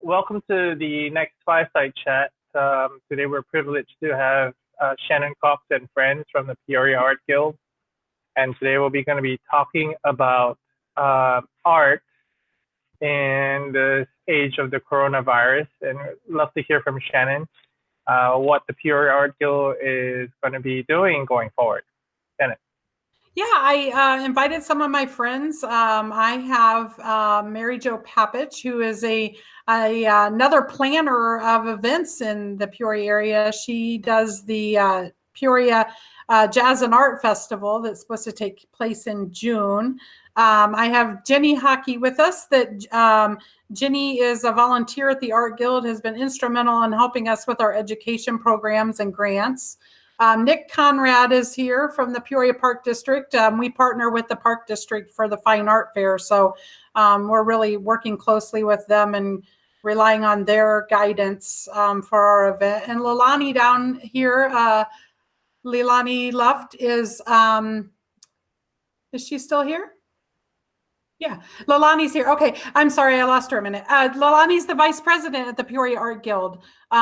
welcome to the next fireside chat. Today we're privileged to have Shannon Cox and friends from the Peoria Art Guild. And today we'll be going to be talking about art in the age of the coronavirus. And I'd love to hear from Shannon what the Peoria Art Guild is going to be doing going forward. Shannon. Yeah, I invited some of my friends. I have Mary Jo Papich, who is another planner of events in the Peoria area. She does the Peoria Jazz and Art Festival that's supposed to take place in June. I have Jenny Hockey with us. Jenny is a volunteer at the Art Guild, has been instrumental in helping us with our education programs and grants. Nick Conrad is here from the Peoria Park District. We partner with the Park District for the Fine Art Fair. So we're really working closely with them and relying on their guidance for our event. And Leilani down here, Leilani Luft is she still here? Yeah, Leilani's here. Okay, I'm sorry, I lost her a minute. Leilani's the vice president at the Peoria Art Guild.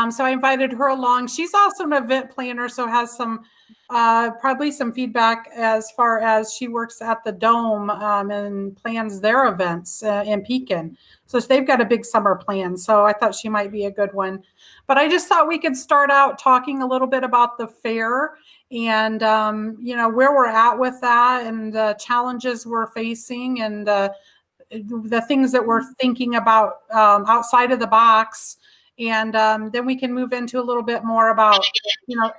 So I invited her along. She's also an event planner, so has some probably some feedback as far as she works at the Dome and plans their events in Pekin. So they've got a big summer plan. So I thought she might be a good one. But I just thought we could start out talking a little bit about the fair and where we're at with that and the challenges we're facing and the things that we're thinking about outside of the box. And then we can move into a little bit more about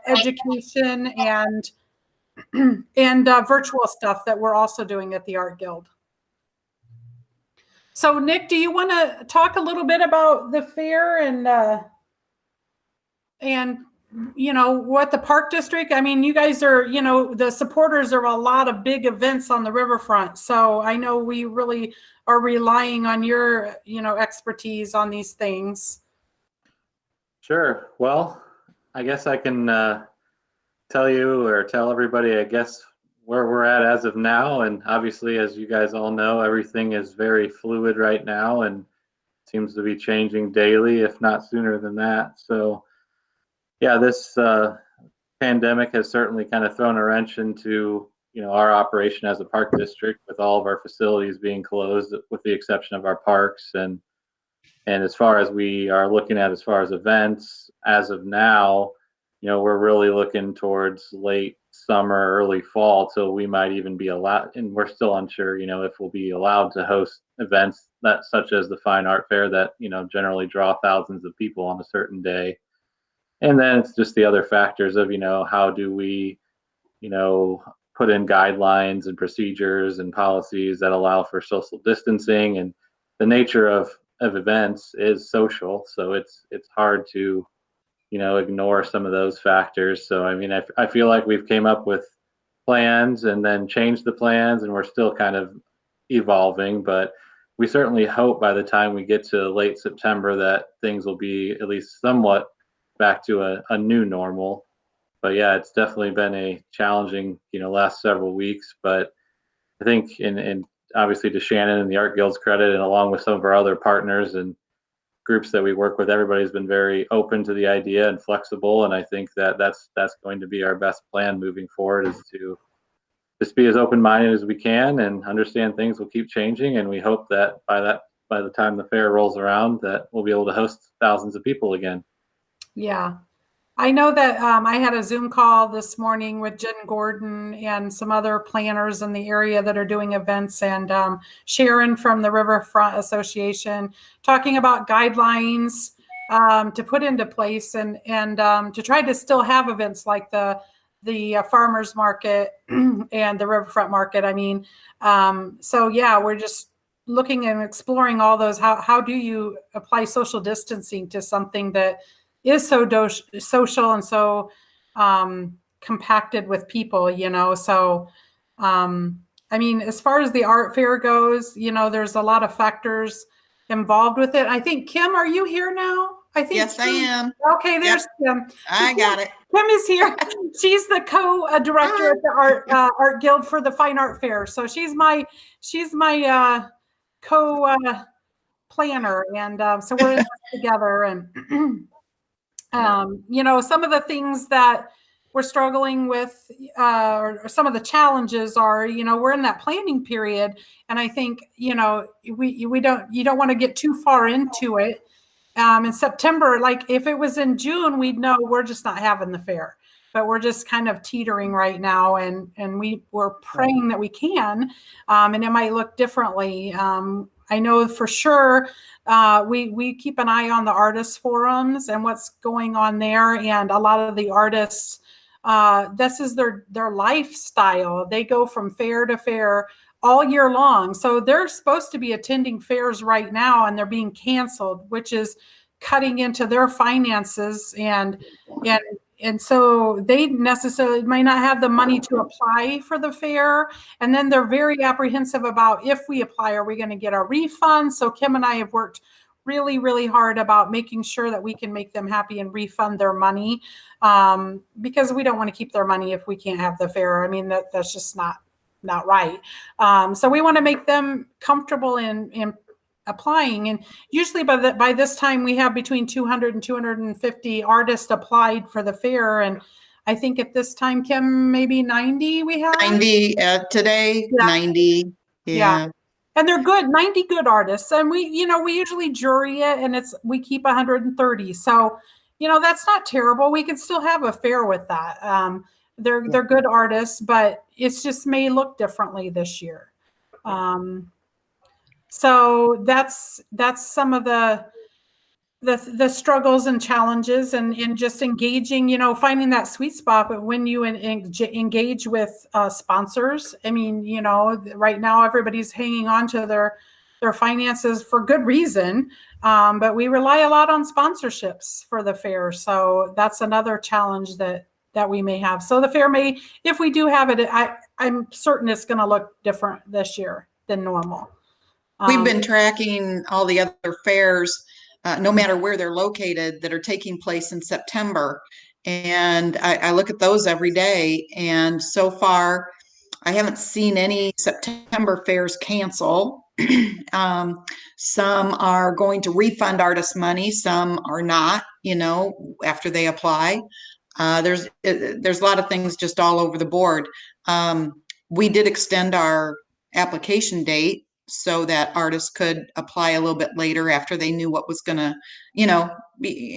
education and virtual stuff that we're also doing at the Art Guild. So Nick, do you want to talk a little bit about the fair and what the Park District, I mean, you guys are, the supporters of a lot of big events on the riverfront. So I know we really are relying on your, expertise on these things. Sure. Well, I guess I can tell you or tell everybody, I guess, where we're at as of now. And obviously, as you guys all know, everything is very fluid right now and seems to be changing daily, if not sooner than that. So yeah, this pandemic has certainly kind of thrown a wrench into our operation as a park district, with all of our facilities being closed, with the exception of our parks. And as far as we are looking at, as far as events, as of now, we're really looking towards late summer, early fall, till we might even be allowed. And we're still unsure, if we'll be allowed to host events such as the Fine Art Fair that generally draw thousands of people on a certain day. And then it's just the other factors of, how do we, put in guidelines and procedures and policies that allow for social distancing. And the nature of events is social. So it's hard to, ignore some of those factors. So, I mean, I feel like we've came up with plans and then changed the plans, and we're still kind of evolving. But we certainly hope by the time we get to late September that things will be at least somewhat back to a new normal. But yeah, it's definitely been a challenging, last several weeks. But I think in obviously to Shannon and the Art Guild's credit, and along with some of our other partners and groups that we work with, everybody's been very open to the idea and flexible. And I think that that's going to be our best plan moving forward, is to just be as open-minded as we can and understand things will keep changing. And we hope that by the time the fair rolls around, that we'll be able to host thousands of people again. Yeah, I know that I had a Zoom call this morning with Jen Gordon and some other planners in the area that are doing events, and Sharon from the Riverfront Association, talking about guidelines to put into place and to try to still have events like the farmers market and the Riverfront market. I mean, so yeah, we're just looking and exploring all those. How do you apply social distancing to something that is so social and so compacted with people, So, I mean, as far as the art fair goes, there's a lot of factors involved with it. I think, Kim, are you here now? I think yes, Kim, I am. Okay, there's Kim. I got it. Kim is here. She's the co-director at the Art Guild for the Fine Art Fair. So she's my planner, and so we're in this together. And some of the things that we're struggling with, or some of the challenges are, we're in that planning period, and I think you don't want to get too far into it. In September, like if it was in June, we'd know we're just not having the fair, but we're just kind of teetering right now, and we're praying that we can, and it might look differently. I know for sure we keep an eye on the artist forums and what's going on there, and a lot of the artists, this is their lifestyle. They go from fair to fair all year long. So they're supposed to be attending fairs right now, and they're being canceled, which is cutting into their finances, and so they necessarily might not have the money to apply for the fair. And then they're very apprehensive about, if we apply, are we going to get a refund? So Kim and I have worked really, really hard about making sure that we can make them happy and refund their money, because we don't want to keep their money if we can't have the fair. I mean, that's just not right. So we want to make them comfortable in applying. And usually by this time we have between 200 and 250 artists applied for the fair. And I think at this time, Kim, maybe 90 we have? 90 today, yeah. 90. Yeah. And they're good, 90 good artists. And we usually jury it, and we keep 130. So, that's not terrible. We could still have a fair with that. They're good artists, but it's just may look differently this year. So that's some of the struggles and challenges, and just engaging, finding that sweet spot. But when you engage with sponsors, I mean, right now everybody's hanging on to their finances for good reason. But we rely a lot on sponsorships for the fair. So that's another challenge that we may have. So the fair may, if we do have it, I'm certain it's going to look different this year than normal. We've been tracking all the other fairs, no matter where they're located, that are taking place in September. And I look at those every day. And so far, I haven't seen any September fairs cancel. Some are going to refund artists money. Some are not, after they apply. There's a lot of things just all over the board. We did extend our application date so that artists could apply a little bit later, after they knew what was going to,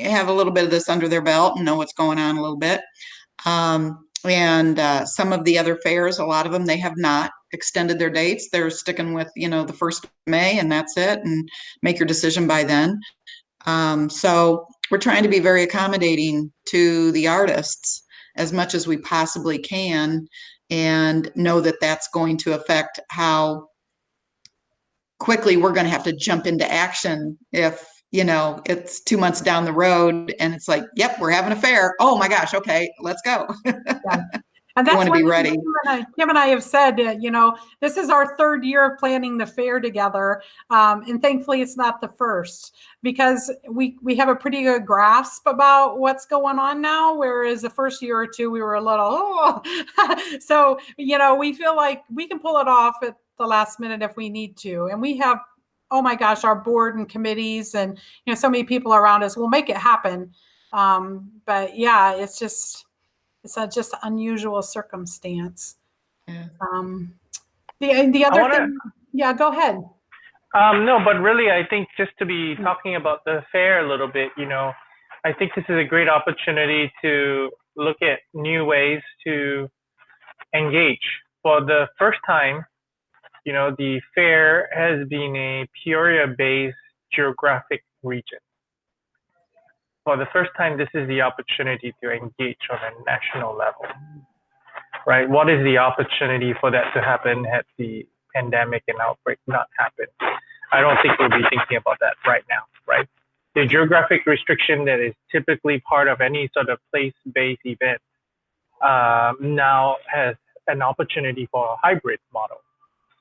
have a little bit of this under their belt and know what's going on a little bit. And some of the other fairs, a lot of them, they have not extended their dates. They're sticking with, the 1st of May, and that's it, and make your decision by then. So we're trying to be very accommodating to the artists as much as we possibly can, and know that that's going to affect how quickly we're going to have to jump into action if, it's 2 months down the road and it's like, yep, we're having a fair. Oh my gosh. Okay, let's go. Yeah. And that's want to be ready. Kim and I have said, this is our 3rd year of planning the fair together. And thankfully it's not the first, because we have a pretty good grasp about what's going on now. Whereas the first year or two, we were a little, so, we feel like we can pull it off at the last minute if we need to. And we have, oh my gosh, our board and committees and, so many people around us will make it happen. But yeah, it's just unusual circumstance. Yeah. The other thing, yeah, go ahead. No, but really, I think just to be talking about the fair a little bit, I think this is a great opportunity to look at new ways to engage. For the first time, the fair has been a Peoria-based geographic region. For the first time, this is the opportunity to engage on a national level, right? What is the opportunity for that to happen had the pandemic and outbreak not happened? I don't think we'll be thinking about that right now, right? The geographic restriction that is typically part of any sort of place-based event now has an opportunity for a hybrid model.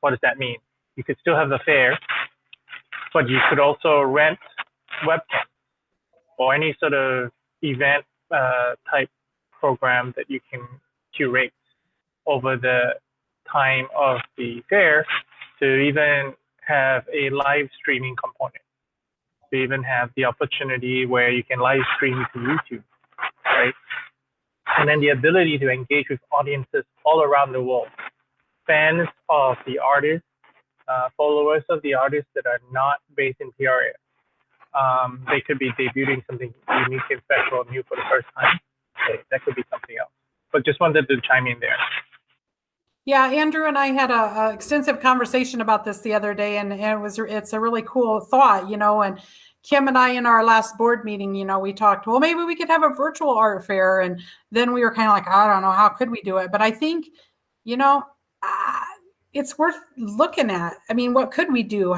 What does that mean? You could still have the fair, but you could also rent webcams or any sort of event type program that you can curate over the time of the fair to even have a live streaming component. They even have the opportunity where you can live stream to YouTube, right? And then the ability to engage with audiences all around the world, fans of the artists, followers of the artists that are not based in Peoria. They could be debuting something unique and special and new for the first time. Okay, that could be something else. But just wanted to chime in there. Yeah, Andrew and I had a extensive conversation about this the other day, and it's a really cool thought, and Kim and I in our last board meeting, we talked, well, maybe we could have a virtual art fair, and then we were kind of like, I don't know, how could we do it? But I think, it's worth looking at. I mean, what could we do?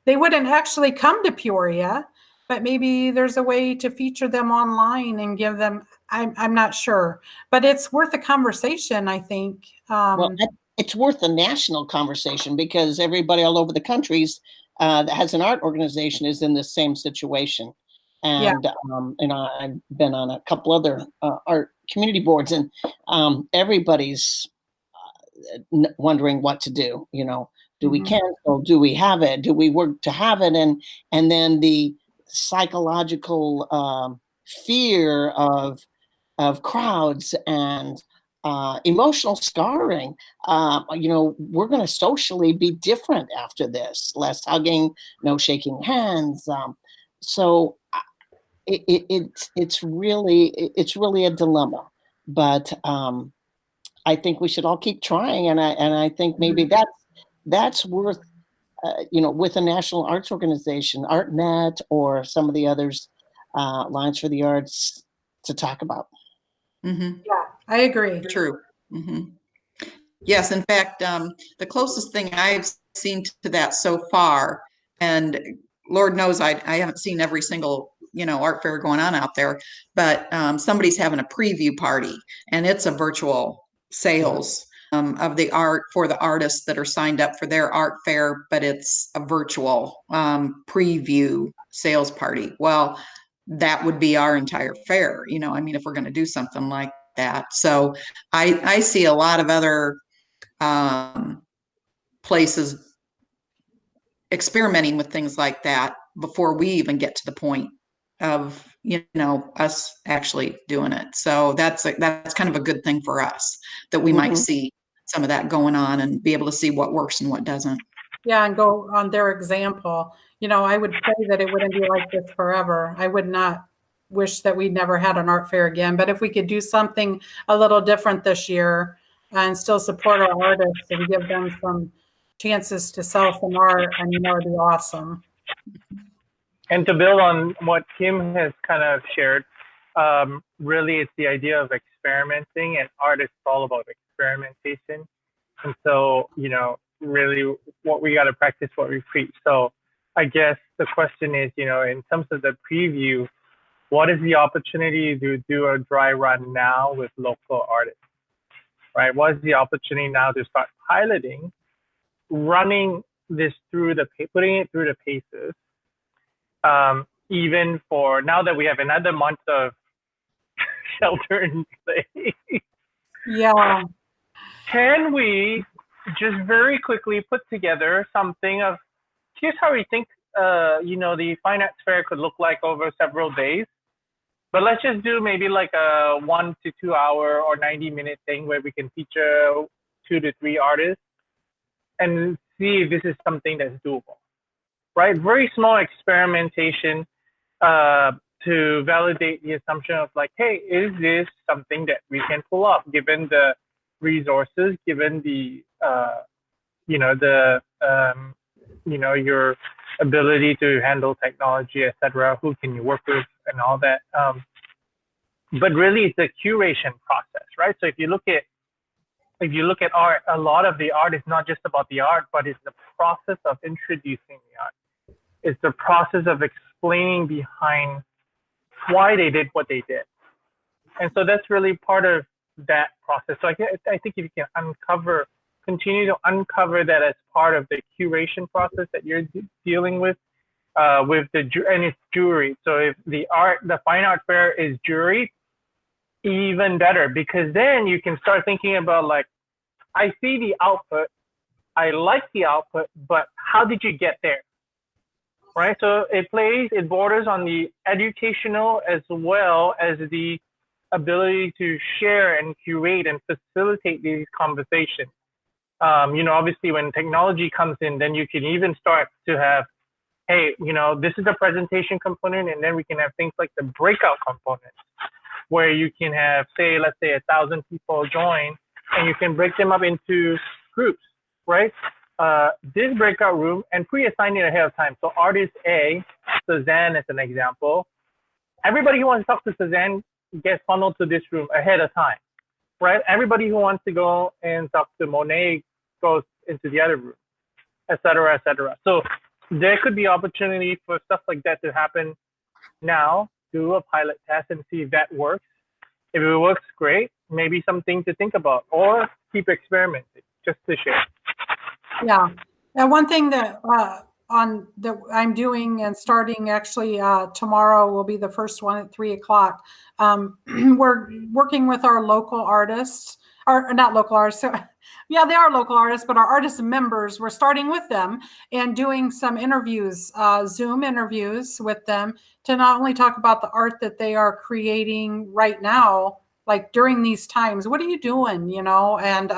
They wouldn't actually come to Peoria, but maybe there's a way to feature them online and give them, I'm not sure, but it's worth a conversation, I think. Well, it's worth a national conversation because everybody all over the countries that has an art organization is in the same situation. And, I've been on a couple other art community boards, and everybody's wondering what to do. Do we cancel? Do we have it? Do we work to have it? And then the psychological fear of crowds and emotional scarring. We're going to socially be different after this. Less hugging, no shaking hands. So it's really a dilemma. But I think we should all keep trying, and I think maybe that's worth. With a national arts organization, ArtNet, or some of the others, Alliance for the Arts, to talk about. Mm-hmm. Yeah, I agree. True. Mm-hmm. Yes, in fact, the closest thing I've seen to that so far, and Lord knows I haven't seen every single art fair going on out there, but somebody's having a preview party, and it's a virtual sales of the art for the artists that are signed up for their art fair, but it's a virtual preview sales party. Well, that would be our entire fair, if we're going to do something like that. So I see a lot of other places experimenting with things like that before we even get to the point of us actually doing it. So that's kind of a good thing for us, that we might see some of that going on and be able to see what works and what doesn't. Yeah, and go on their example. I would pray that it wouldn't be like this forever. I would not wish that we never had an art fair again. But if we could do something a little different this year and still support our artists and give them some chances to sell some art, it'd be awesome. And to build on what Kim has kind of shared, really it's the idea of experimenting, and art is all about experimentation. And so, really what we got to practice, what we preach. So I guess the question is, in terms of the preview, what is the opportunity to do a dry run now with local artists, right? What is the opportunity now to start piloting, running this putting it through the paces, even for now that we have another month of shelter in place. Yeah. Can we just very quickly put together something of, here's how we think, the Fine Arts Fair could look like over several days. But let's just do maybe like a 1 to 2 hour or 90-minute thing where we can feature 2 to 3 artists and see if this is something that's doable, right? Very small experimentation to validate the assumption of like, hey, is this something that we can pull off given the resources, given the, your ability to handle technology, etc. Who can you work with and all that. But really it's a curation process, right? So if you look at art, a lot of the art is not just about the art, but it's the process of introducing the art. It's the process of explaining behind why they did what they did. And so that's really part of that process. So I think if you can continue to uncover that as part of the curation process that you're dealing with and it's jury. So if the Fine Art Fair is juried, even better, because then you can start thinking about like, I see the output, I like the output, but how did you get there? right? So it borders on the educational as well as the ability to share and curate and facilitate these conversations. Obviously when technology comes in, then you can even start to have, hey, this is the presentation component, and then we can have things like the breakout component, where you can have, say, let's say 1,000 people join, and you can break them up into groups, right? This breakout room, and pre-assign it ahead of time. So artist A, Suzanne as an example, everybody who wants to talk to Suzanne gets funneled to this room ahead of time, right? Everybody who wants to go and talk to Monet goes into the other room, et cetera, et cetera. So there could be opportunity for stuff like that to happen now. Do a pilot test and see if that works. If it works, great. Maybe something to think about, or keep experimenting, just to share. Yeah. And one thing that I'm doing and starting actually tomorrow will be the first one at 3:00. We're working with our local artists, or not local artists. So, yeah, they are local artists, but our artist members, we're starting with them and doing some interviews, Zoom interviews with them, to not only talk about the art that they are creating right now, like during these times, what are you doing, and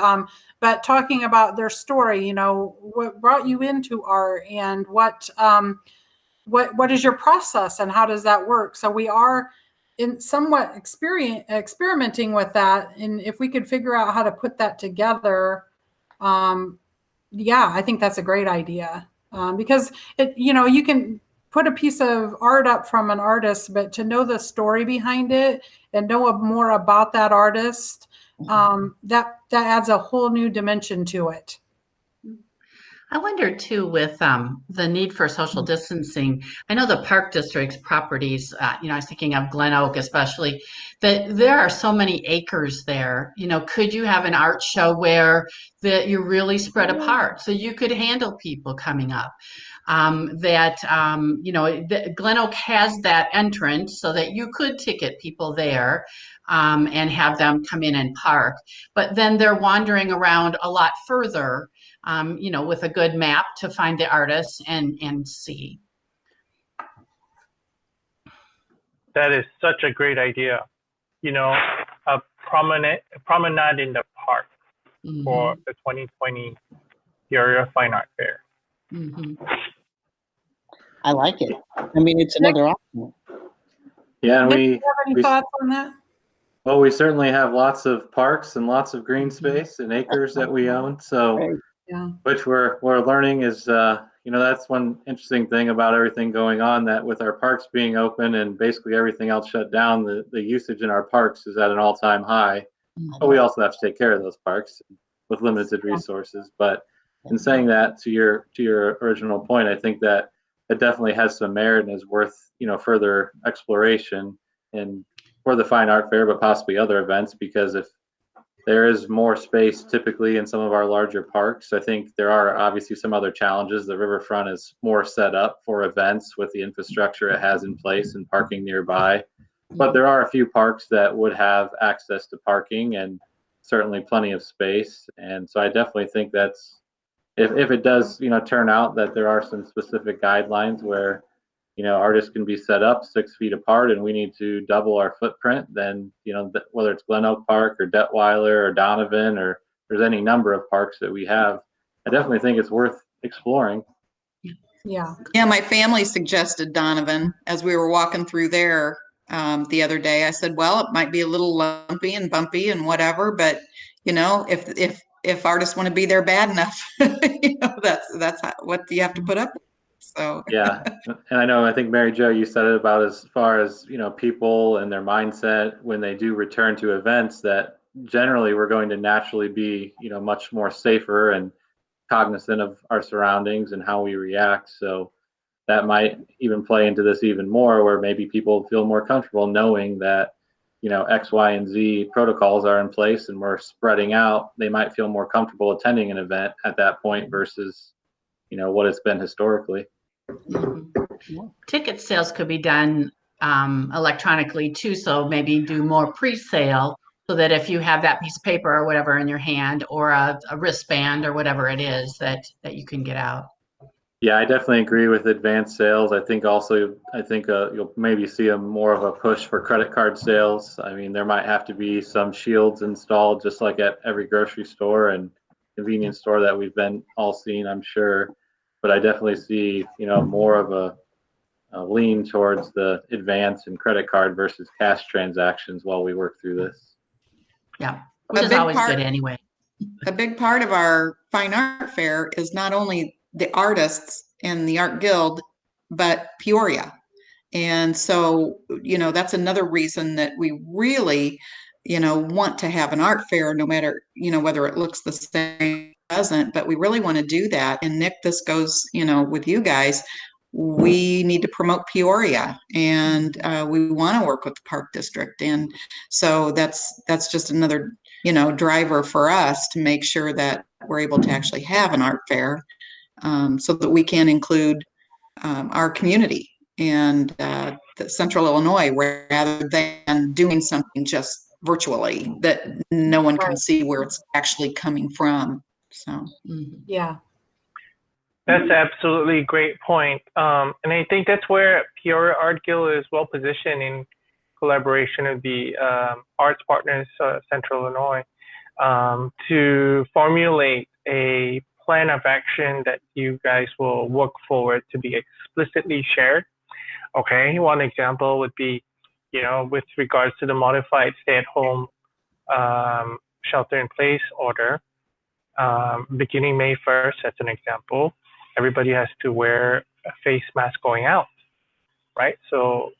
but talking about their story, what brought you into art, and what is your process, and how does that work? So we are in somewhat experimenting with that, and if we could figure out how to put that together, yeah, I think that's a great idea, because you can put a piece of art up from an artist, but to know the story behind it and know more about that artist, that adds a whole new dimension to it. I wonder too, with the need for social distancing. I know the Park District's properties, I was thinking of Glen Oak especially, that there are so many acres there. Could you have an art show where that you're really spread apart so you could handle people coming up? Glen Oak has that entrance so that you could ticket people there and have them come in and park. But then they're wandering around a lot further, with a good map to find the artists and see. That is such a great idea. A promenade in the park for the 2020 Peoria Fine Art Fair. I like it. I mean, it's another option. Yeah, and Do you have any thoughts on that? Well, we certainly have lots of parks and lots of green space and acres that we own. So, yeah, which we're learning is, that's one interesting thing about everything going on, that with our parks being open and basically everything else shut down, the usage in our parks is at an all-time high. But we also have to take care of those parks with limited resources. But in saying that, to your original point, I think that it definitely has some merit and is worth further exploration and for the Fine Art Fair, but possibly other events, because if there is more space typically in some of our larger parks, I think there are obviously some other challenges. The riverfront is more set up for events with the infrastructure it has in place and parking nearby. But there are a few parks that would have access to parking and certainly plenty of space. And so I definitely think that's, if it does, turn out that there are some specific guidelines where, artists can be set up 6 feet apart and we need to double our footprint, then, whether it's Glen Oak Park or Detweiler or Donovan, or there's any number of parks that we have, I definitely think it's worth exploring. Yeah. Yeah, my family suggested Donovan as we were walking through there the other day. I said, well, it might be a little lumpy and bumpy and whatever, but if artists want to be there bad enough, that's what you have to put up with. So yeah, and I think Mary Jo, you said it about as far as people and their mindset when they do return to events, that generally we're going to naturally be much more safer and cognizant of our surroundings and how we react. So that might even play into this even more, where maybe people feel more comfortable knowing that X, Y, and Z protocols are in place and we're spreading out. They might feel more comfortable attending an event at that point versus what it's been historically. Ticket sales could be done electronically too, so maybe do more pre-sale, so that if you have that piece of paper or whatever in your hand, or a wristband or whatever it is, that you can get out. Yeah, I definitely agree with advanced sales. I think you'll maybe see more of a push for credit card sales. I mean, there might have to be some shields installed, just like at every grocery store and convenience store that we've been all seen, I'm sure. But I definitely see, more of a lean towards the advance and credit card versus cash transactions while we work through this. Yeah, which is always good anyway. A big part of our fine art fair is not only the artists and the art guild, but Peoria. And so, that's another reason that we really, want to have an art fair, no matter, whether it looks the same or doesn't, but we really want to do that. And Nick, this goes, with you guys. We need to promote Peoria, and we want to work with the Park District. And so that's just another, driver for us to make sure that we're able to actually have an art fair, so that we can include our community and the Central Illinois, rather than doing something just virtually that no one can see where it's actually coming from. So, yeah. That's absolutely a great point. And I think that's where Peoria Art Guild is well positioned in collaboration with the arts partners, Central Illinois, to formulate a plan of action that you guys will work forward to be explicitly shared. Okay, one example would be, with regards to the modified stay-at-home shelter-in-place order, beginning May 1st, as an example, everybody has to wear a face mask going out, right? So,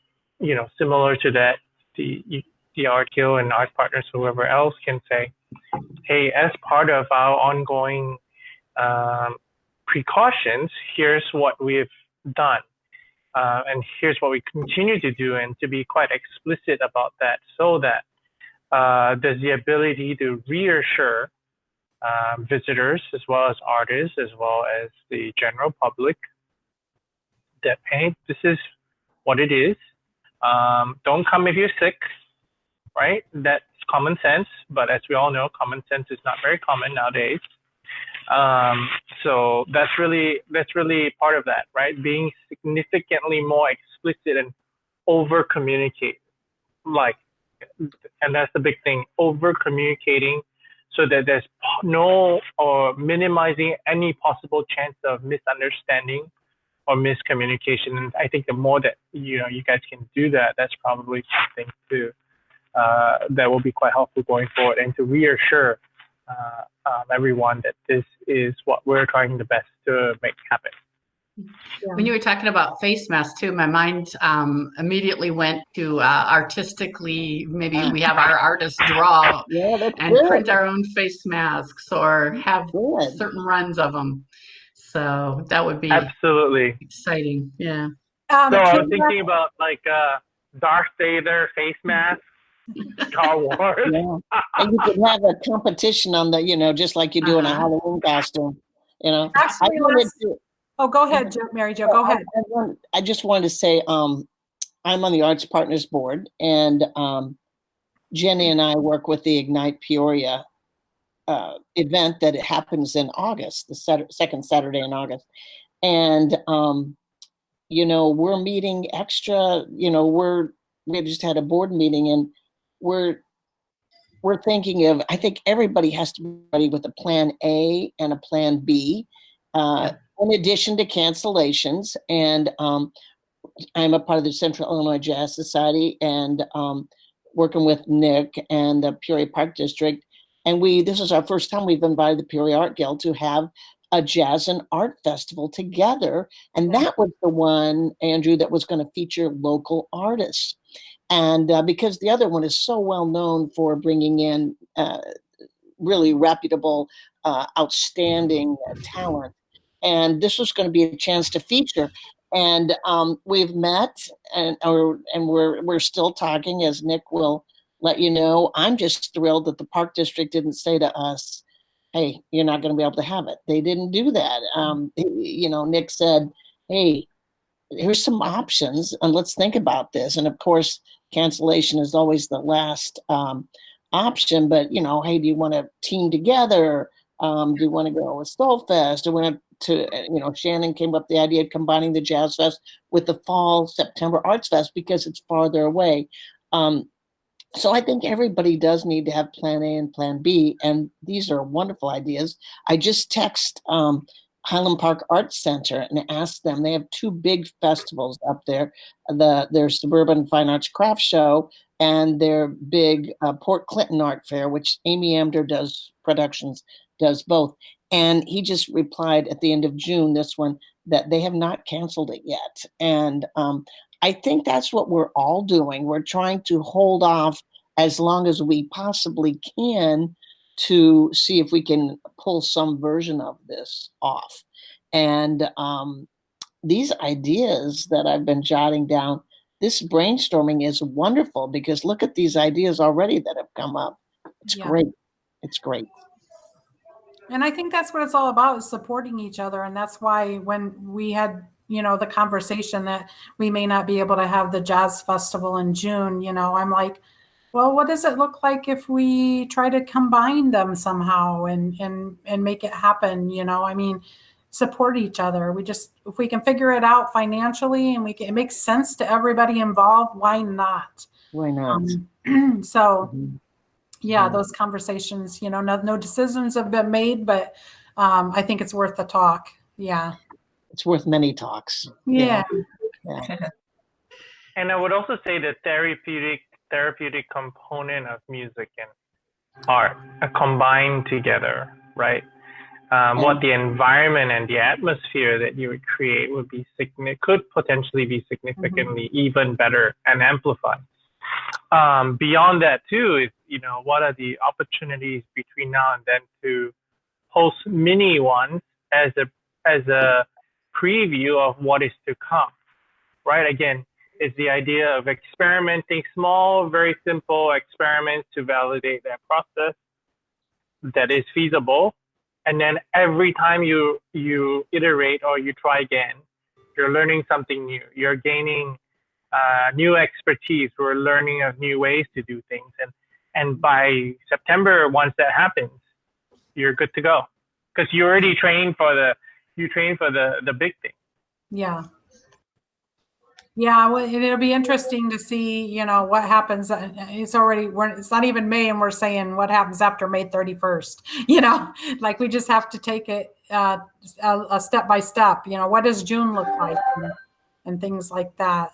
similar to that, the Art Guild and art partners, whoever else can say, hey, as part of our ongoing precautions, here's what we've done. And here's what we continue to do, and to be quite explicit about that, so that there's the ability to reassure visitors, as well as artists, as well as the general public, that, hey, this is what it is. Don't come if you're sick, right? That's common sense, but as we all know, common sense is not very common nowadays. So that's really part of that, right? Being significantly more explicit and over communicate, and that's the big thing, over communicating, so that there's no or minimizing any possible chance of misunderstanding or miscommunication. And I think the more that you guys can do that, that's probably something too that will be quite helpful going forward, and to reassure everyone that this is what we're trying the best to make happen. Yeah. When you were talking about face masks too, my mind immediately went to artistically, maybe we have our artists draw and print our own face masks, or have certain runs of them. So that would be absolutely exciting. Yeah. So I was thinking about Darth Vader face mask, Star Wars. Yeah. And you could have a competition on the, just like you do in a Halloween costume. Actually, go ahead, Mary Jo. Go ahead. I just wanted to say, I'm on the Arts Partners Board, and Jenny and I work with the Ignite Peoria event that it happens in August, the second Saturday in August. And, we're meeting extra, we just had a board meeting, and we're thinking of, I think everybody has to be ready with a plan A and a plan B, in addition to cancellations. And I'm a part of the Central Illinois Jazz Society, and working with Nick and the Peoria Park District. And this is our first time we've invited the Peoria Art Guild to have a jazz and art festival together. And that was the one, Andrew, that was going to feature local artists. And because the other one is so well known for bringing in really reputable, outstanding talent. And this was going to be a chance to feature. And we've met, and we're still talking, as Nick will let you know. I'm just thrilled that the Park District didn't say to us, hey, you're not going to be able to have it. They didn't do that. Nick said, hey, here's some options, and let's think about this. And of course, cancellation is always the last option. But, hey, do you want to team together? Do you want to go with Soulfest? Do you want to Shannon came up with the idea of combining the Jazz Fest with the Fall September Arts Fest because it's farther away. So I think everybody does need to have Plan A and Plan B, and these are wonderful ideas. I just text Highland Park Arts Center and asked them. They have two big festivals up there: their Suburban Fine Arts Craft Show and their big Port Clinton Art Fair, which Amy Amder does productions, does both. And he just replied at the end of June, this one, that they have not canceled it yet. And I think that's what we're all doing. We're trying to hold off as long as we possibly can to see if we can pull some version of this off. And these ideas that I've been jotting down, this brainstorming is wonderful because look at these ideas already that have come up. It's great. It's great. And I think that's what it's all about, is supporting each other. And that's why when we had, the conversation that we may not be able to have the jazz festival in June, I'm like, well, what does it look like if we try to combine them somehow and make it happen? Support each other. If we can figure it out financially and it makes sense to everybody involved, why not? Why not? Those conversations, no decisions have been made, but I think it's worth the talk. Yeah. It's worth many talks. Yeah. And I would also say the therapeutic component of music and art are combined together, right? What the environment and the atmosphere that you would create could potentially be significantly even better and amplified. Beyond that too is, what are the opportunities between now and then to host mini ones as a preview of what is to come, right? Again, it's the idea of experimenting, small, very simple experiments to validate that process that is feasible. And then every time you iterate or you try again, you're learning something new. You're gaining new expertise. We're learning of new ways to do things. And by September, once that happens, you're good to go. Because you already trained for the big thing. Yeah. Yeah, well, it'll be interesting to see, what happens. It's not even May, and we're saying what happens after May 31st. Like we just have to take it a step by step. What does June look like, and things like that.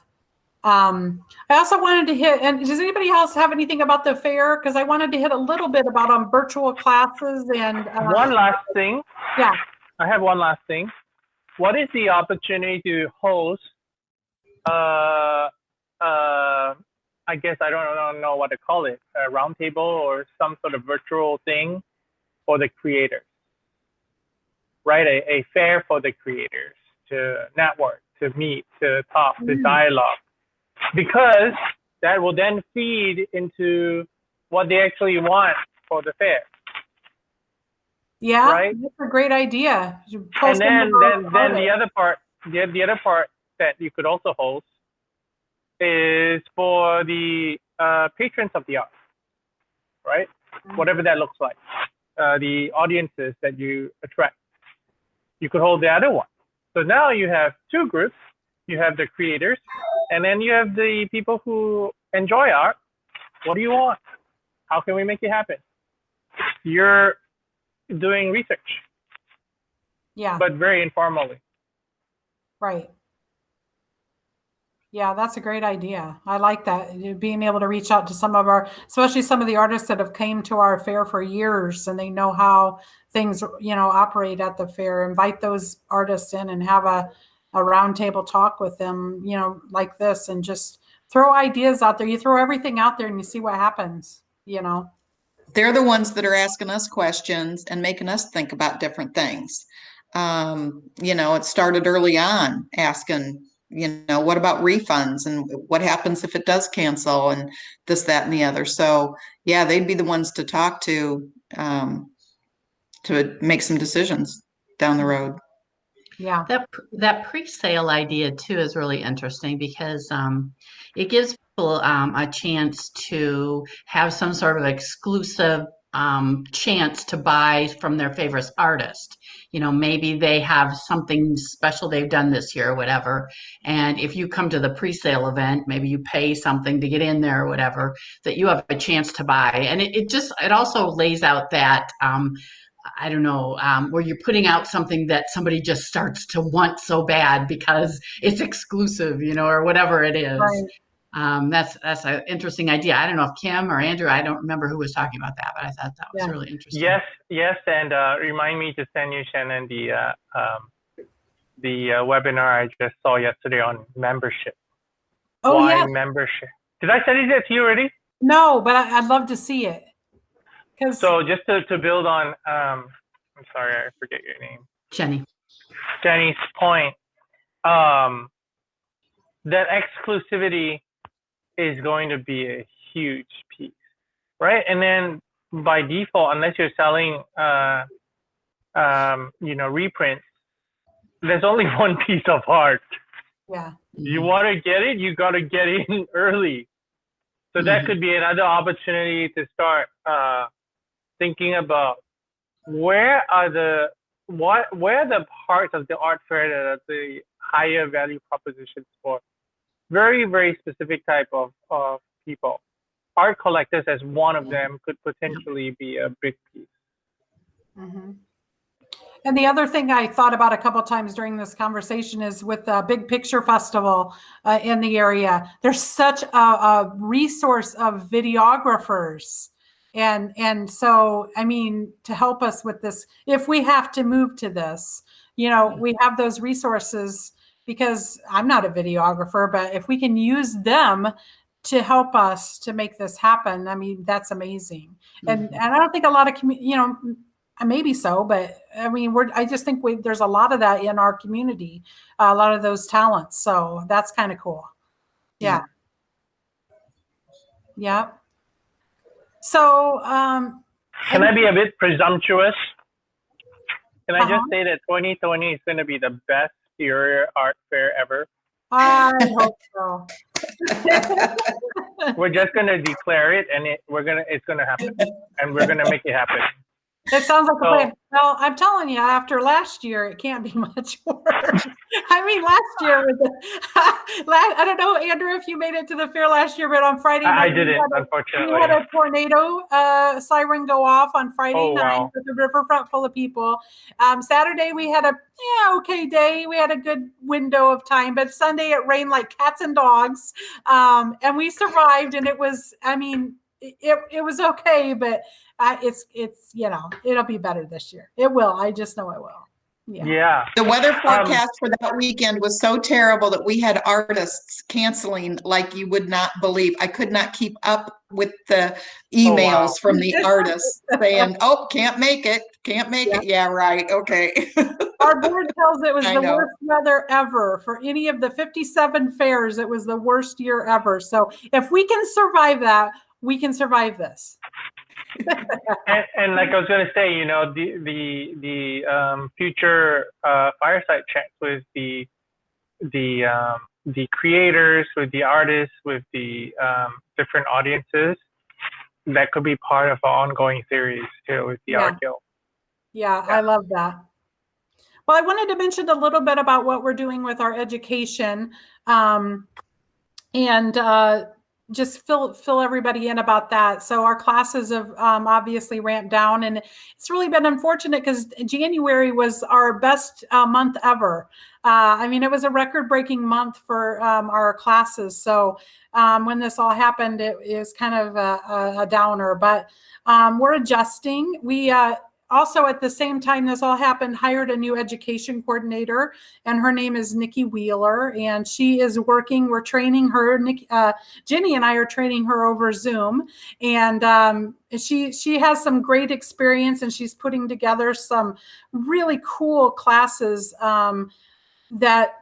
I also wanted to hit. And does anybody else have anything about the fair? Because I wanted to hit a little bit about virtual classes and. One last thing. Yeah. I have one last thing. What is the opportunity to host? I guess I don't know what to call it, a roundtable or some sort of virtual thing for the creators, right? A fair for the creators to network, to meet, to talk, to dialogue, because that will then feed into what they actually want for the fair. Yeah, right? That's a great idea. And then the other part that you could also host is for the patrons of the arts, right? Whatever that looks like, the audiences that you attract. You could hold the other one. So now you have two groups. You have the creators, and then you have the people who enjoy art. What do you want? How can we make it happen? You're doing research. Yeah. But very informally. Right. Yeah, that's a great idea. I like that. Being able to reach out to especially some of the artists that have came to our fair for years, and they know how things, operate at the fair. Invite those artists in and have a roundtable talk with them, like this, and just throw ideas out there. You throw everything out there and you see what happens, They're the ones that are asking us questions and making us think about different things. It started early on asking, what about refunds and what happens if it does cancel and this, that, and the other. So yeah, they'd be the ones to talk to make some decisions down the road. Yeah. That pre-sale idea too is really interesting because it gives people a chance to have some sort of exclusive chance to buy from their favorite artist. You know, maybe they have something special they've done this year or whatever. And if you come to the pre-sale event, maybe you pay something to get in there or whatever, that you have a chance to buy. And it also lays out that, I don't know, where you're putting out something that somebody just starts to want so bad because it's exclusive, you know, or whatever it is. Right. That's an interesting idea. I don't know if Kim or Andrew, I don't remember who was talking about that, but I thought that was really interesting. Yes, and remind me to send you, Shannon, the webinar I just saw yesterday on membership. Oh, Why yeah. membership? Did I send it to you already? No, but I'd love to see it. So just to build on, I'm sorry, I forget your name. Jenny's point, that exclusivity is going to be a huge piece, right? And then by default, unless you're selling, reprints, there's only one piece of art. Yeah. You want to get it, you got to get in early. So that could be another opportunity to start thinking about where are the parts of the art fair that are the higher value propositions for very, very specific type of people. Art collectors as one of them could potentially be a big piece. Mm-hmm. And the other thing I thought about a couple of times during this conversation is with the Big Picture Festival in the area. There's such a resource of videographers. And so, I mean, to help us with this, if we have to move to this, you know, we have those resources, because I'm not a videographer, but if we can use them to help us to make this happen, I mean, that's amazing. And I don't think a lot of, maybe so, but I mean, I just think there's a lot of that in our community, a lot of those talents. So that's kind of cool. Yeah. Yeah. So, can I be a bit presumptuous? Can I just say that 2020 is going to be the best Peoria Art Fair ever? I hope so. We're just going to declare it, and it's going to happen, and we're going to make it happen. It sounds like a plan. Well, I'm telling you, after last year, it can't be much worse. I mean, last year was I don't know, Andrew, if you made it to the fair last year, but on Friday night, I didn't, unfortunately. We had a tornado siren go off on Friday night with the riverfront full of people. Saturday, we had a okay day. We had a good window of time, but Sunday it rained like cats and dogs, and we survived. And it was, I mean, it was okay, but it's it'll be better this year. It will. I just know it will. Yeah. The weather forecast for that weekend was so terrible that we had artists canceling like you would not believe. I could not keep up with the emails from the artists saying, "Oh, can't make it. Can't make it." Yeah, right. Okay. Our board tells it was the worst weather ever for any of the 57 fairs. It was the worst year ever. So if we can survive that, we can survive this. and like I was going to say, the future fireside chats with the creators, with the artists, with the different audiences, that could be part of our ongoing series too with the Art Guild. Yeah, I love that. Well, I wanted to mention a little bit about what we're doing with our education, and just fill everybody in about that. So our classes have obviously ramped down, and it's really been unfortunate because January was our best month ever. I mean, it was a record-breaking month for our classes. So when this all happened, it was kind of a downer, but we're adjusting. We also, at the same time this all happened, hired a new education coordinator, and her name is Nikki Wheeler, and she is working. We're training her. Jenny and I are training her over Zoom, and she has some great experience, and she's putting together some really cool classes that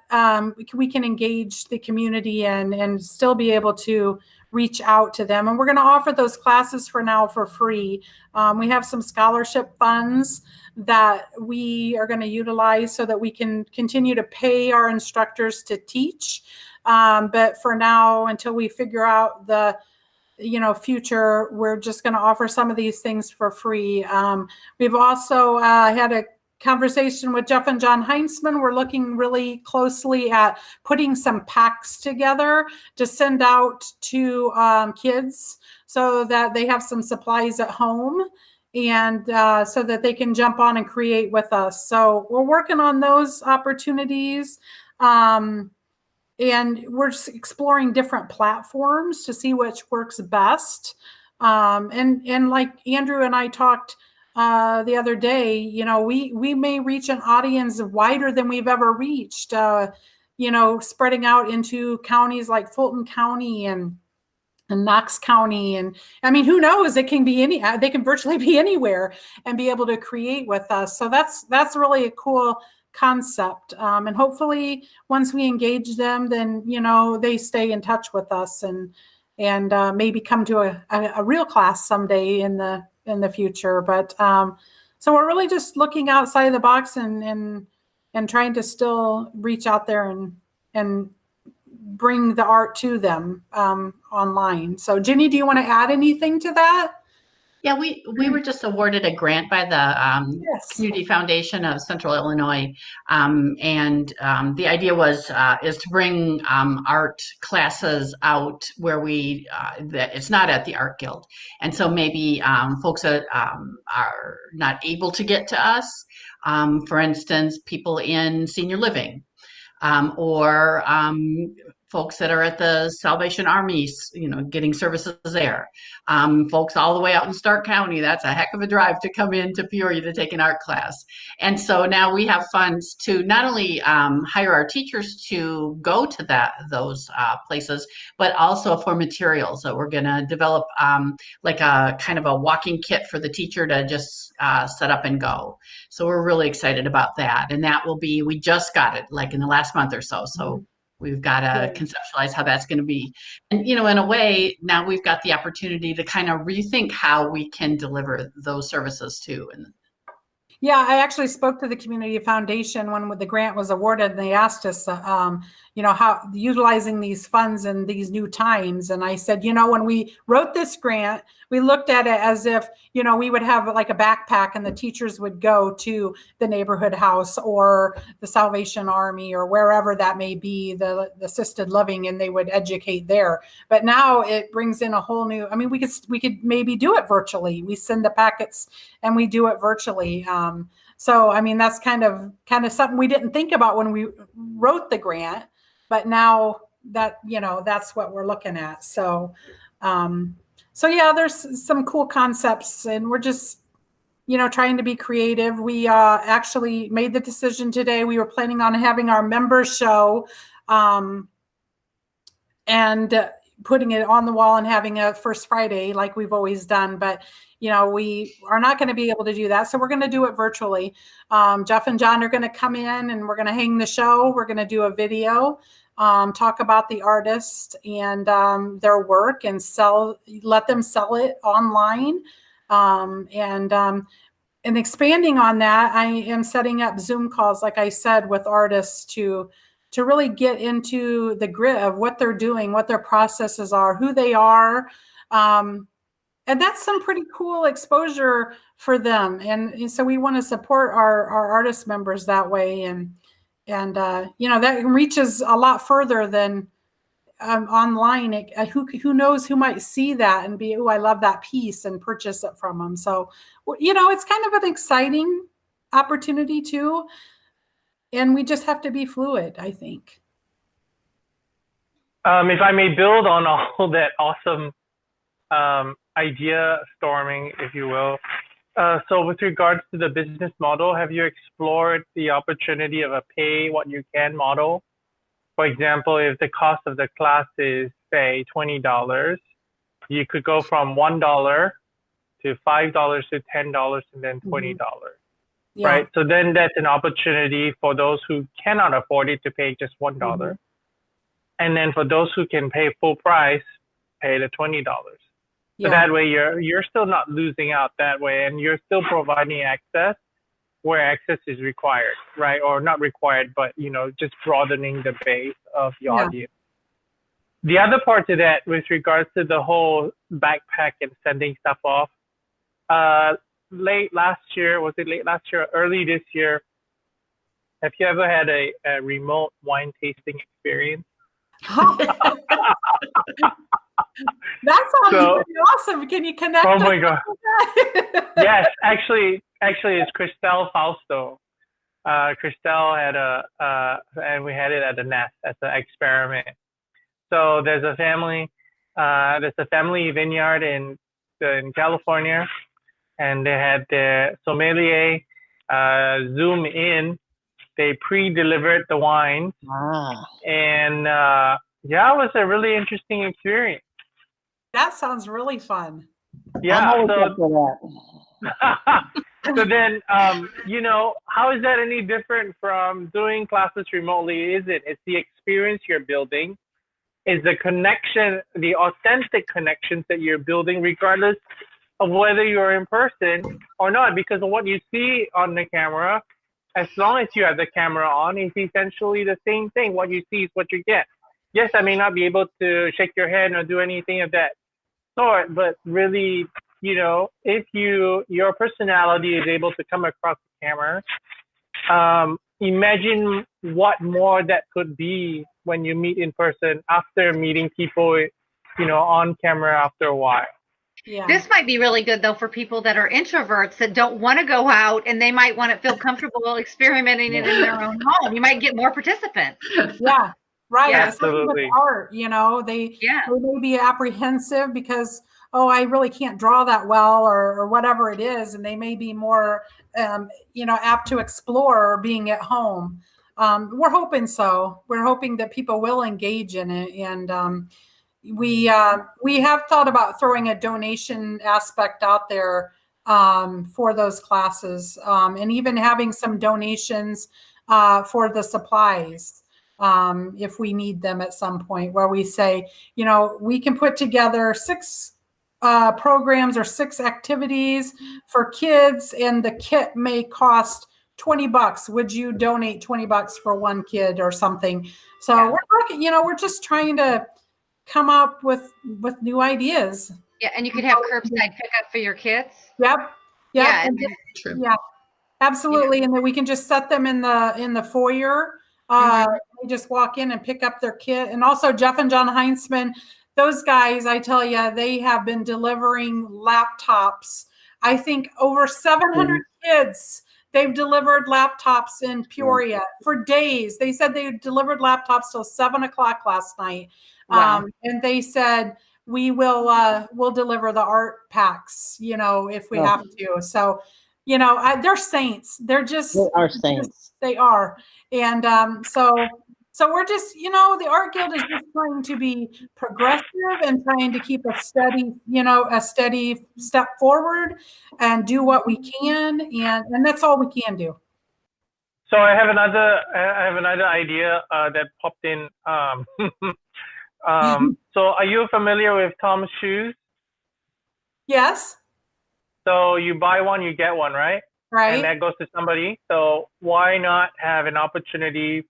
we can engage the community in and still be able to reach out to them. And we're going to offer those classes for now for free. We have some scholarship funds that we are going to utilize so that we can continue to pay our instructors to teach. But for now, until we figure out future, we're just going to offer some of these things for free. We've also had a conversation with Jeff and John Heinzman. We're looking really closely at putting some packs together to send out to kids so that they have some supplies at home, and so that they can jump on and create with us. So we're working on those opportunities. And we're just exploring different platforms to see which works best. And like Andrew and I talked the other day, we may reach an audience wider than we've ever reached, spreading out into counties like Fulton County and Knox County. And I mean, who knows, they can virtually be anywhere and be able to create with us. So that's really a cool concept. And hopefully once we engage them, then, they stay in touch with us and maybe come to a real class someday in the future. But so we're really just looking outside of the box and trying to still reach out there and bring the art to them online. So Ginny, do you want to add anything to that? Yeah, we were just awarded a grant by the Community Foundation of Central Illinois, and the idea is to bring art classes out where that it's not at the Art Guild, and so maybe folks that are not able to get to us, for instance, people in senior living, or folks that are at the Salvation Army, getting services there. Folks all the way out in Stark County, that's a heck of a drive to come into Peoria to take an art class. And so now we have funds to not only hire our teachers to go to those places, but also for materials that we're going to develop, like a kind of a walking kit for the teacher to just set up and go. So we're really excited about that. And that will be, we just got it like in the last month or so. So we've got to conceptualize how that's going to be. And, in a way, now we've got the opportunity to kind of rethink how we can deliver those services too. And yeah, I actually spoke to the Community Foundation when the grant was awarded, and they asked us, how utilizing these funds in these new times. And I said, when we wrote this grant, we looked at it as if, we would have like a backpack and the teachers would go to the neighborhood house or the Salvation Army or wherever that may be, the assisted living, and they would educate there. But now it brings in a whole new, we could maybe do it virtually. We send the packets and we do it virtually. So, that's kind of something we didn't think about when we wrote the grant, but now that, that's what we're looking at. So, yeah, there's some cool concepts, and we're just, trying to be creative. We actually made the decision today. We were planning on having our member show, and putting it on the wall and having a first Friday like we've always done. But, we are not going to be able to do that. So we're going to do it virtually. Jeff and John are going to come in and we're going to hang the show. We're going to do a video, talk about the artist and their work, and let them sell it online. And expanding on that, I am setting up Zoom calls, like I said, with artists to really get into the grit of what they're doing, what their processes are, who they are. And that's some pretty cool exposure for them. And so we want to support our artist members that way. And that reaches a lot further than online. Who knows who might see that and be, oh, I love that piece, and purchase it from them. So, it's kind of an exciting opportunity too. And we just have to be fluid, I think. If I may build on all that awesome idea storming, if you will. So with regards to the business model, have you explored the opportunity of a pay what you can model? For example, if the cost of the class is, say, $20, you could go from $1 to $5 to $10 and then $20. Yeah. Right? So then that's an opportunity for those who cannot afford it to pay just $1. And then for those who can pay full price, pay the $20. So that way you're still not losing out that way, and you're still providing access where access is required, right? Or not required, but just broadening the base of the audience. The other part to that, with regards to the whole backpack and sending stuff off, late last year, was it late last year, early this year, have you ever had a remote wine tasting experience? That sounds So- pretty awesome. Can you connect? Oh us my God. with that? Yes, actually, it's Christelle Fausto. Christelle had and we had it at the Nest as an experiment. So there's a family vineyard in California, and they had their sommelier Zoom in. They pre-delivered the wines, and yeah, it was a really interesting experience. That sounds really fun. Yeah, I'm always so up for that. so then, you know, how is that any different from doing classes remotely? Is it? It's the experience you're building. Is the connection, the authentic connections that you're building, regardless of whether you're in person or not, because of what you see on the camera, as long as you have the camera on, it's essentially the same thing. What you see is what you get. Yes, I may not be able to shake your head or do anything of that sort, but really, you know, if your personality is able to come across the camera, imagine what more that could be when you meet in person after meeting people, you know, on camera after a while. Yeah. This might be really good, though, for people that are introverts that don't want to go out, and they might want to feel comfortable experimenting it in their own home. You might get more participants. Yeah. Right. Yeah, Especially with absolutely. art, you know, they Yeah. may be apprehensive because, oh, I really can't draw that well, or whatever it is, and they may be more, you know, apt to explore being at home. We're hoping so. We're hoping that people will engage in it, and we have thought about throwing a donation aspect out there for those classes, and even having some donations for the supplies. If we need them at some point, where we say, you know, we can put together 6 programs or 6 activities for kids, and the kit may cost $20. Would you donate $20 for one kid or something? So Yeah. we're talking, you know, we're just trying to come up with new ideas. Yeah, and you could have curbside pickup for your kids. Yep. Yeah, And True. yeah, absolutely. And then we can just set them in the foyer. They just walk in and pick up their kit. And also Jeff and John Heinzman, those guys, I tell you, they have been delivering laptops. I think over 700 kids, they've delivered laptops in Peoria for days. They said they delivered laptops till 7:00 last night. Wow. And they said, we'll deliver the art packs, you know, if we have to. So, you know, they're saints. They're just, They are saints. They are. And so we're just, you know, the Art Guild is just trying to be progressive and trying to keep a steady step forward and do what we can. And that's all we can do. So I have another idea that popped in. So are you familiar with Tom's Shoes? Yes. So you buy one, you get one, right? Right. And that goes to somebody. So why not have an opportunity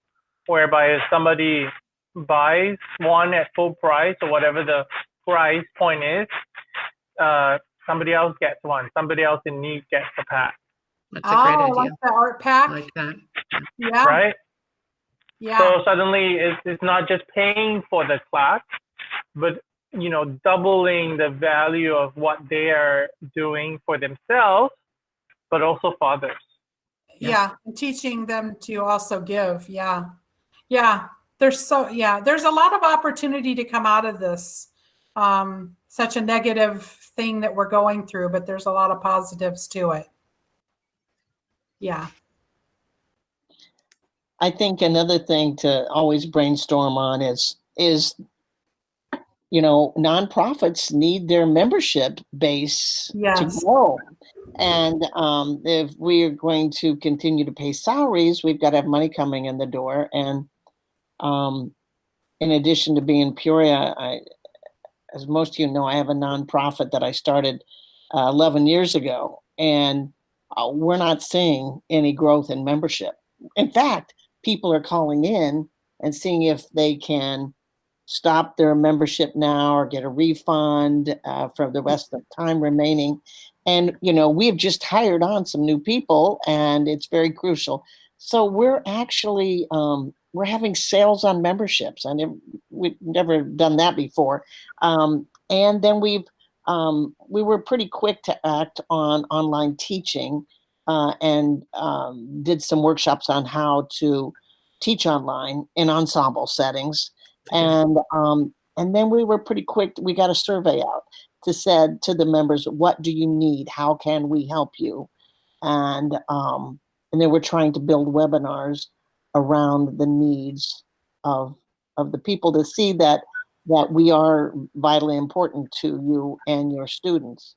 whereby if somebody buys one at full price or whatever the price point is, somebody else gets one. Somebody else in need gets a pack. That's a great idea. Like the art pack. I like that. Yeah. Right? Yeah. So suddenly it's not just paying for the class, but, you know, doubling the value of what they are doing for themselves, but also for others. Yeah. And teaching them to also give. Yeah. Yeah. There's a lot of opportunity to come out of this. Such a negative thing that we're going through, but there's a lot of positives to it. Yeah. I think another thing to always brainstorm on is, you know, nonprofits need their membership base to grow. And if we're going to continue to pay salaries, we've got to have money coming in the door. And in addition to being Peoria, as most of you know, I have a nonprofit that I started 11 years ago, and we're not seeing any growth in membership. In fact, people are calling in and seeing if they can stop their membership now or get a refund for the rest of the time remaining. And, we've just hired on some new people, and it's very crucial. So we're actually, we're having sales on memberships. We've never done that before. And then we were pretty quick to act on online teaching and did some workshops on how to teach online in ensemble settings. And then we were pretty quick. We got a survey out to said to the members, what do you need? How can we help you? And then we're trying to build webinars around the needs of the people to see that we are vitally important to you and your students.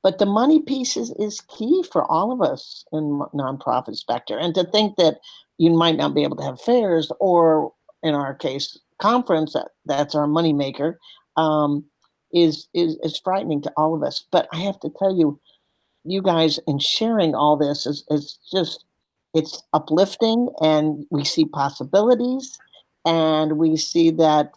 But the money piece is key for all of us in nonprofit sector. And to think that you might not be able to have fairs, or in our case, conference, that's our moneymaker, is frightening to all of us. But I have to tell you, you guys, in sharing all this is just, it's uplifting, and we see possibilities, and we see that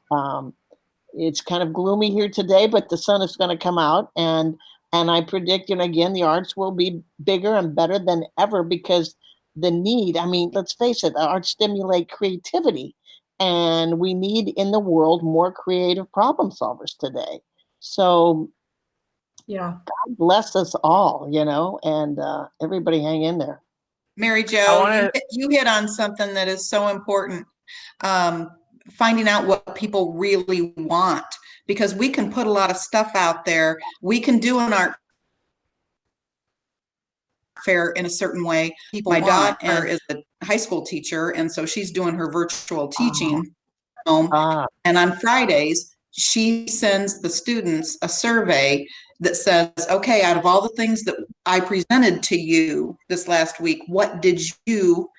it's kind of gloomy here today, but the sun is going to come out, and I predict, again, the arts will be bigger and better than ever, because the need, let's face it, the arts stimulate creativity, and we need in the world more creative problem solvers today. So yeah, God bless us all, and everybody hang in there. Mary Jo, you hit on something that is so important. Finding out what people really want, because we can put a lot of stuff out there. We can do an art fair in a certain way. My daughter is a high school teacher, and so she's doing her virtual teaching home. And on Fridays, she sends the students a survey that says, okay, out of all the things that I presented to you this last week, what did you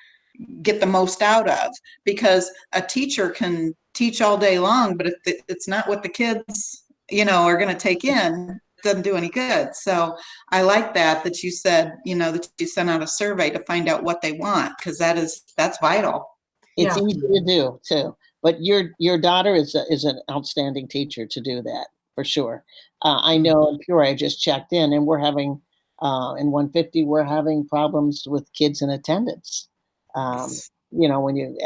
get the most out of? Because a teacher can teach all day long, but if it's not what the kids, are going to take in, it doesn't do any good. So I like that you said, that you sent out a survey to find out what they want, because that's vital. It's easy to do too. But your daughter is an outstanding teacher to do that, for sure. I know in Peoria, I just checked in, and we're having in 150, we're having problems with kids in attendance. When you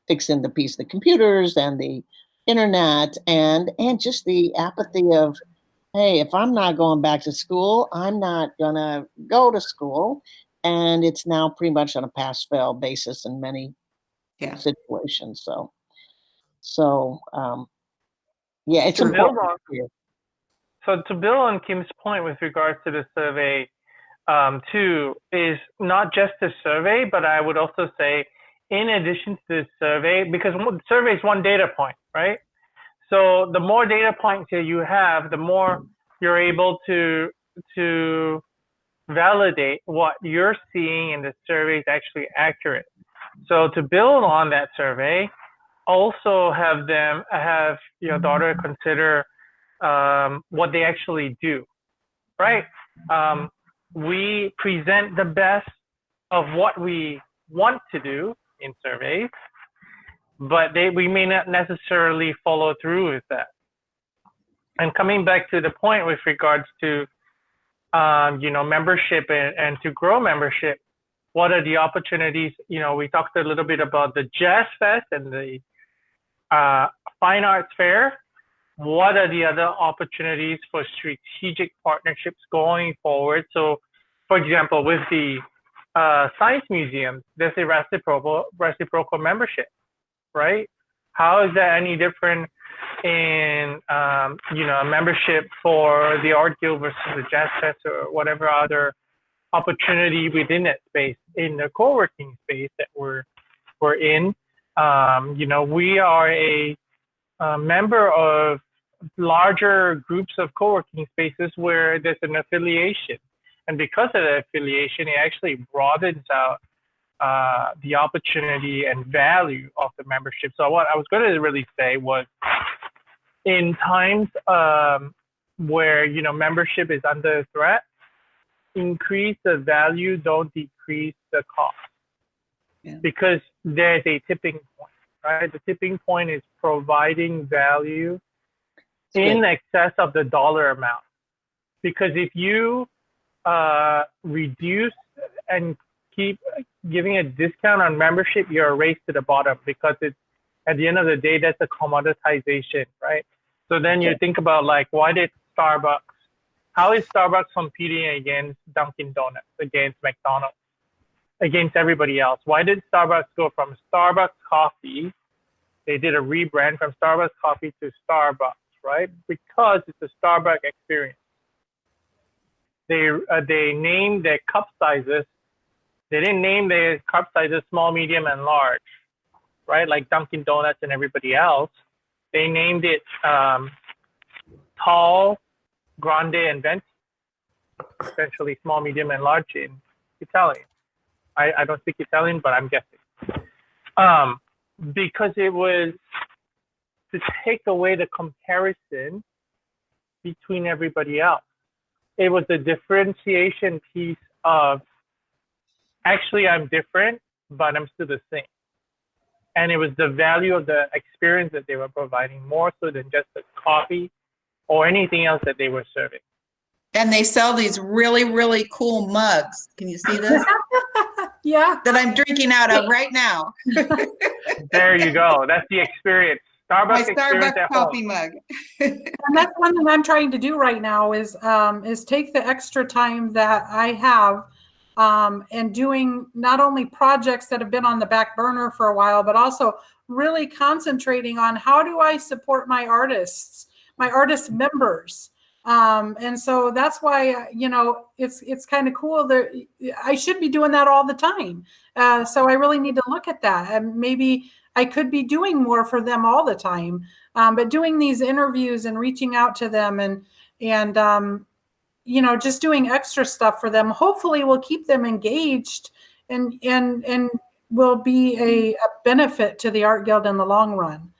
fixing the piece of the computers and the internet, and just the apathy of, hey, if I'm not going back to school, I'm not gonna go to school. And it's now pretty much on a pass-fail basis in many situations. So it's important. So to build on Kim's point with regards to the survey, too, is not just the survey, but I would also say, in addition to the survey, because the survey is one data point, right? So the more data points that you have, the more you're able to validate what you're seeing in the survey is actually accurate. So to build on that survey, also have your daughter consider what they actually do, right? We present the best of what we want to do in surveys, but we may not necessarily follow through with that. And coming back to the point with regards to membership and to grow membership, what are the opportunities? We talked a little bit about the Jazz Fest and the Fine Arts Fair. What are the other opportunities for strategic partnerships going forward? So, for example, with the science museum, there's a reciprocal membership, right? How is that any different in a membership for the Art Guild versus the Jazz Fest or whatever other opportunity within that space, in the co-working space that we're in? We are a member of larger groups of co-working spaces where there's an affiliation. And because of the affiliation, it actually broadens out the opportunity and value of the membership. So what I was going to really say was, in times where membership is under threat, increase the value, don't decrease the cost, because there's a tipping point. right? The tipping point is providing value in excess of the dollar amount. Because if you reduce and keep giving a discount on membership, you're a race to the bottom, because it's, at the end of the day, that's a commoditization, right? So then you think about, like, why did Starbucks, how is Starbucks competing against Dunkin' Donuts, against McDonald's, against everybody else? Why did Starbucks go from Starbucks coffee? They did a rebrand from Starbucks coffee to Starbucks, right? Because it's a Starbucks experience. They named their cup sizes. They didn't name their cup sizes small, medium, and large, right? Like Dunkin' Donuts and everybody else. They named it tall, grande, and venti, essentially small, medium, and large in Italian. I don't speak Italian, but I'm guessing. Because it was to take away the comparison between everybody else. It was the differentiation piece of, actually, I'm different, but I'm still the same. And it was the value of the experience that they were providing, more so than just the coffee or anything else that they were serving. And they sell these really, really cool mugs. Can you see this? Yeah. That I'm drinking out of right now. There you go. That's the experience. My Starbucks Starbucks coffee mug. And that's one thing I'm trying to do right now is take the extra time that I have and doing not only projects that have been on the back burner for a while, but also really concentrating on how do I support my artists, my artist members. And so that's why, you know, it's kind of cool that I should be doing that all the time. So I really need to look at that, and maybe I could be doing more for them all the time. But doing these interviews and reaching out to them and you know, just doing extra stuff for them, hopefully will keep them engaged and will be a benefit to the Art Guild in the long run.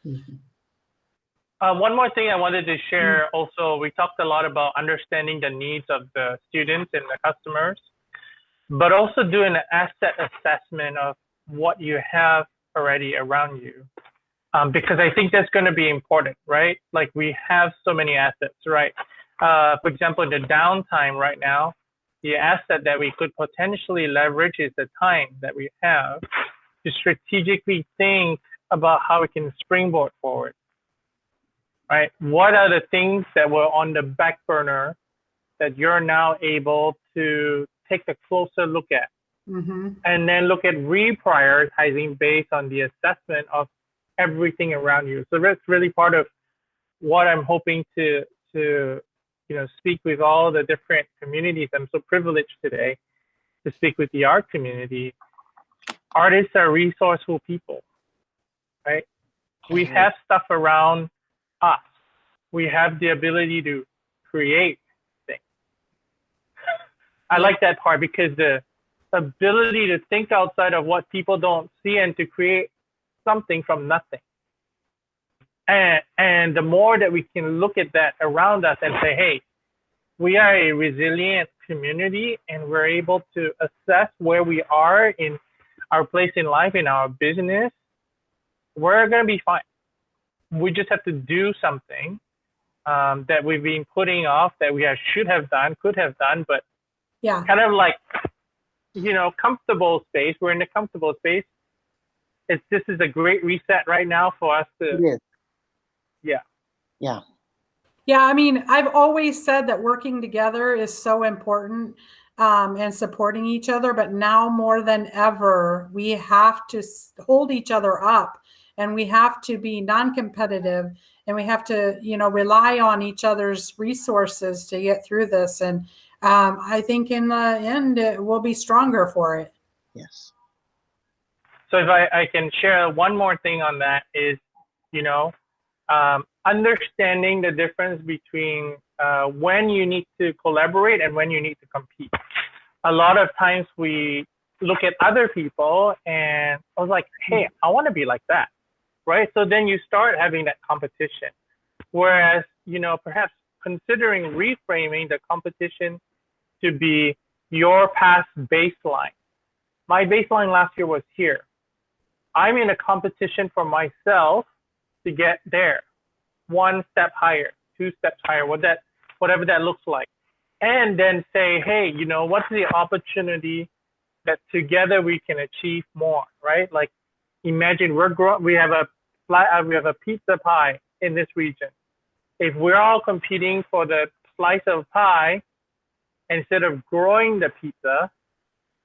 Mm-hmm. One more thing I wanted to share also, we talked a lot about understanding the needs of the students and the customers, but also doing an asset assessment of what you have already around you. Because I think that's going to be important, right? Like, we have so many assets, right? For example, the downtime right now, the asset that we could potentially leverage is the time that we have to strategically think about how we can springboard forward. Right? What are the things that were on the back burner that you're now able to take a closer look at? Mm-hmm. And then look at reprioritizing based on the assessment of everything around you. So that's really part of what I'm hoping to you know, speak with all the different communities. I'm so privileged today to speak with the art community. Artists are resourceful people, right? We have stuff around us. We have the ability to create things. I like that part, because the ability to think outside of what people don't see and to create something from nothing. And the more that we can look at that around us and say, hey, we are a resilient community, and we're able to assess where we are in our place in life, in our business, we're going to be fine. We just have to do something that we've been putting off, that we should have done, could have done, but yeah, kind of like, you know, comfortable space. We're in a comfortable space. This is a great reset right now for us to, Yeah, I mean, I've always said that working together is so important and supporting each other, but now more than ever, we have to hold each other up, and we have to be non-competitive, and we have to, you know, rely on each other's resources to get through this. And I think in the end, we'll be stronger for it. Yes. So if I can share one more thing on that is, you know, understanding the difference between when you need to collaborate and when you need to compete. A lot of times we look at other people and I was like, hey, I want to be like that, right? So then you start having that competition. Whereas, you know, perhaps considering reframing the competition to be your past baseline. My baseline last year was here. I'm in a competition for myself to get there, 1 step higher, 2 steps higher, whatever that looks like. And then say, hey, you know, what's the opportunity that together we can achieve more, right? Like, imagine we have a pizza pie in this region. If we're all competing for the slice of pie, instead of growing the pizza,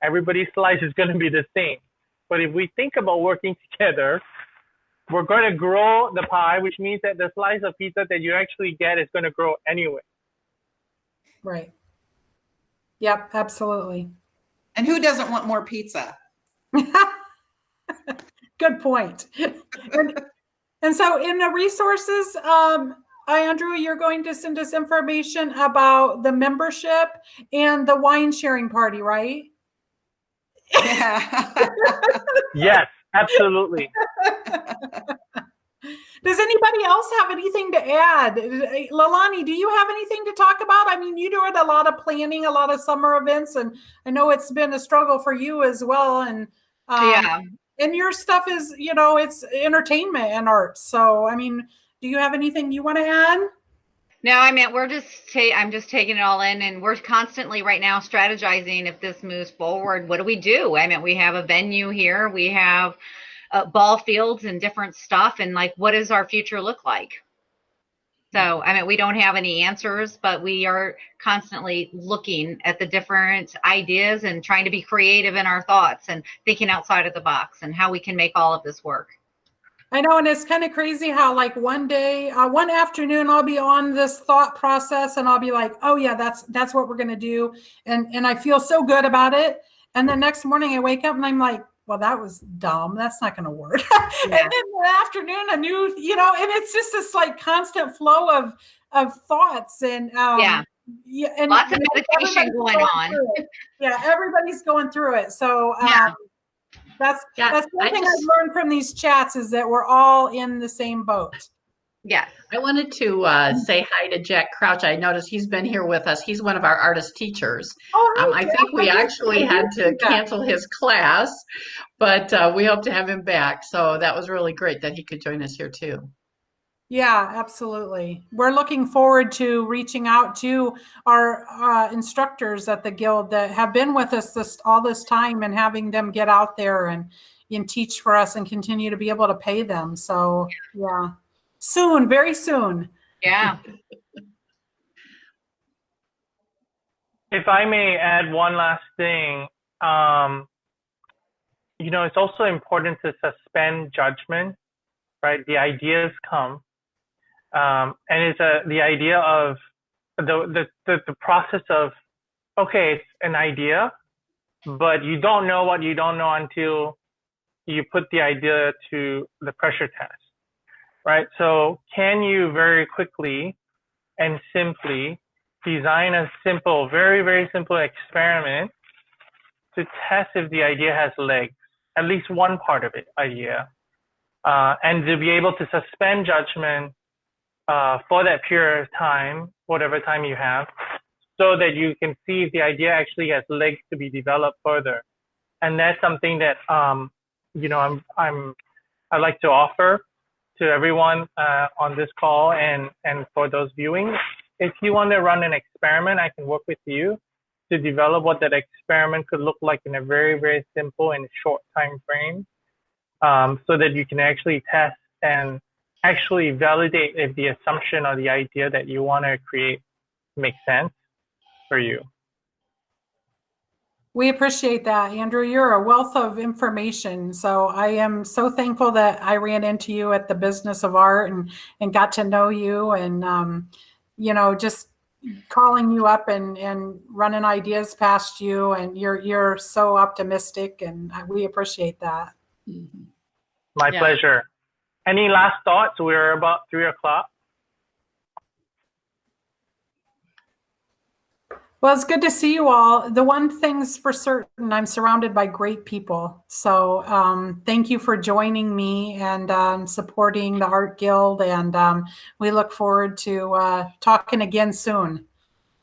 everybody's slice is going to be the same. But if we think about working together, we're going to grow the pie, which means that the slice of pizza that you actually get is going to grow anyway. Right. Yep, absolutely. And who doesn't want more pizza? Good point. And so in the resources, Andrew, you're going to send us information about the membership and the wine sharing party, right? Yeah. Yes, absolutely. Does anybody else have anything to add? Lalani, do you have anything to talk about? I mean, you do a lot of planning, a lot of summer events, and I know it's been a struggle for you as well. And Yeah. and your stuff is, you know, it's entertainment and art. So, I mean, do you have anything you want to add? No, I mean, I'm just taking it all in, and we're constantly right now strategizing if this moves forward. What do we do? I mean, we have a venue here, we have ball fields and different stuff, and like, what does our future look like? So, I mean, we don't have any answers, but we are constantly looking at the different ideas and trying to be creative in our thoughts and thinking outside of the box and how we can make all of this work. I know, and it's kind of crazy how like one day, one afternoon, I'll be on this thought process and I'll be like, oh yeah, that's what we're going to do. And I feel so good about it. And the next morning I wake up and I'm like, well, that was dumb. That's not going to work. Yeah. And then in the afternoon, a new, you know, and it's just this like constant flow of thoughts and, yeah, and lots of meditation going on. Yeah. Everybody's going through it. So, that's one thing I've learned from these chats is that we're all in the same boat. Yes. I wanted to say hi to Jack Crouch. I noticed he's been here with us. He's one of our artist teachers. Oh, I think we actually had to cancel his class, but we hope to have him back. So that was really great that he could join us here too. Yeah, absolutely. We're looking forward to reaching out to our instructors at the Guild that have been with us all this time and having them get out there and teach for us and continue to be able to pay them. So yeah, soon, very soon. Yeah. If I may add one last thing, you know, it's also important to suspend judgment, right? The ideas come. And it's the idea of the process of, okay, it's an idea, but you don't know what you don't know until you put the idea to the pressure test, right? So can you very quickly and simply design a simple, very, very simple experiment to test if the idea has legs, at least one part of it, idea, and to be able to suspend judgment for that period of time, whatever time you have, so that you can see if the idea actually has legs to be developed further. And that's something that you know, I like to offer to everyone on this call and for those viewing. If you want to run an experiment, I can work with you to develop what that experiment could look like in a very, very simple and short time frame, so that you can actually test and actually validate if the assumption or the idea that you want to create makes sense for you. We appreciate that, Andrew. You're a wealth of information. So I am so thankful that I ran into you at the Business of Art and got to know you and, you know, just calling you up and running ideas past you. And you're so optimistic and we appreciate that. My pleasure. Any last thoughts? We're about 3 o'clock. Well, it's good to see you all. The one thing's for certain, I'm surrounded by great people. So thank you for joining me and supporting the Art Guild. And we look forward to talking again soon.